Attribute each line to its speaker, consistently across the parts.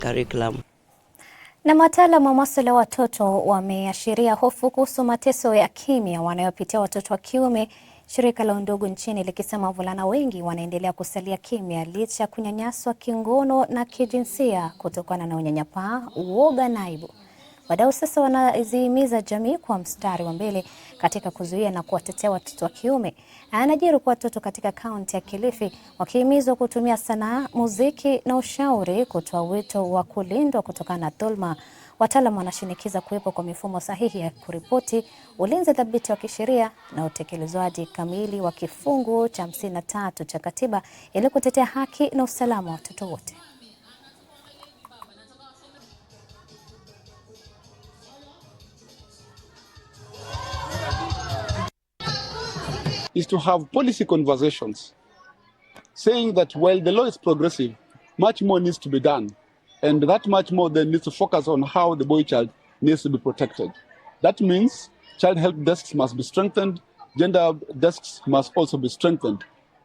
Speaker 1: curriculum.
Speaker 2: Na wataalamu wa masuala ya watoto wameashiria hofu kuhusu mateso ya kimya wanayopitia watoto wa kiume, shirika la Undugu nchini likisema wavulana wengi wanaendelea kusalia kimya licha ya kunyanyaswa kingono na kijinsia kutokana na unyanyapaa, uoga na aibu. Wadau sasa wanazihimiza jamii kwa mstari wa mbele katika kuzuia na kuwatetea watoto wa kiume. Anajiri kwa watoto katika kaunti ya Kilifi wakihimizwa kutumia sanaa, muziki na ushauri kutoa wito wa kulindwa kutokana na dhulma. Wataalamu wanashinikiza kuwepo kwa mifumo sahihi ya kuripoti, ulinzi thabiti wa kisheria na utekelezwaji kamili wa kifungu cha 53 cha katiba ili kutetea haki na usalama wa watoto wote.
Speaker 3: Is to have policy conversations saying that while the law is progressive, much more needs to be done. And that much more then needs to focus on how the boy child needs to be protected. That means child health desks must be strengthened, gender desks must also be strengthened.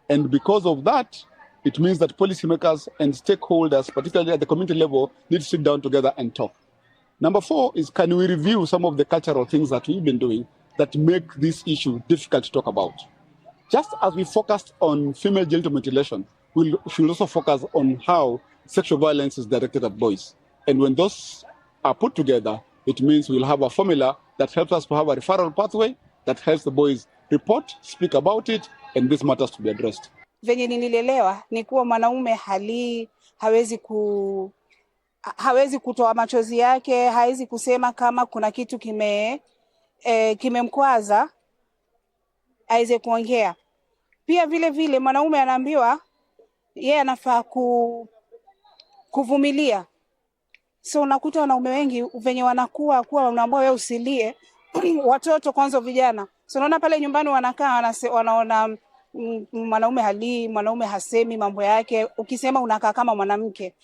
Speaker 3: And because of that, it means that policymakers and stakeholders, particularly at the community level, need to sit down together and talk. Number 4 is, can we review some of the cultural things that we've been doing that make this issue difficult to talk about? Just as we focused on female genital mutilation, we should also focus on how sexual violence is directed at boys. And when those are put together, it means we'll have a formula that helps us to have a referral pathway that helps the boys report, speak about it, and this matters to be addressed.
Speaker 4: Venye nililelewa ni kuwa mwanaume hawezi kutoa machozi yake, hawezi kusema kama kuna kitu kimemkwaza aweze kuongea. Pia vile vile mwanaume anaambiwa yeye anafaa kuvumilia. So unakuta wanaume wengi venye wanakuwa wanaambiwa wewe usilie, watoto kwanza vijana. So unaona pale nyumbani wanakaa wanaona mwanaume halii, mwanaume hasemi mambo yake, ukisema unakaa kama mwanamke.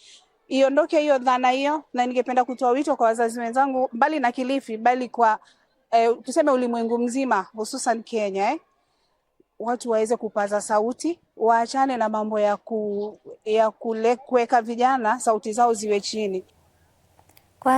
Speaker 4: Iondoke hiyo dhana hiyo, na ningependa kutoa wito kwa wazazi wenzangu bali na Kilifi, bali kwa tuseme ulimwengu mzima, hususan Kenya, watu waweze kupaza sauti, waachane na mambo ya kuweka vijana sauti zao ziwe chini.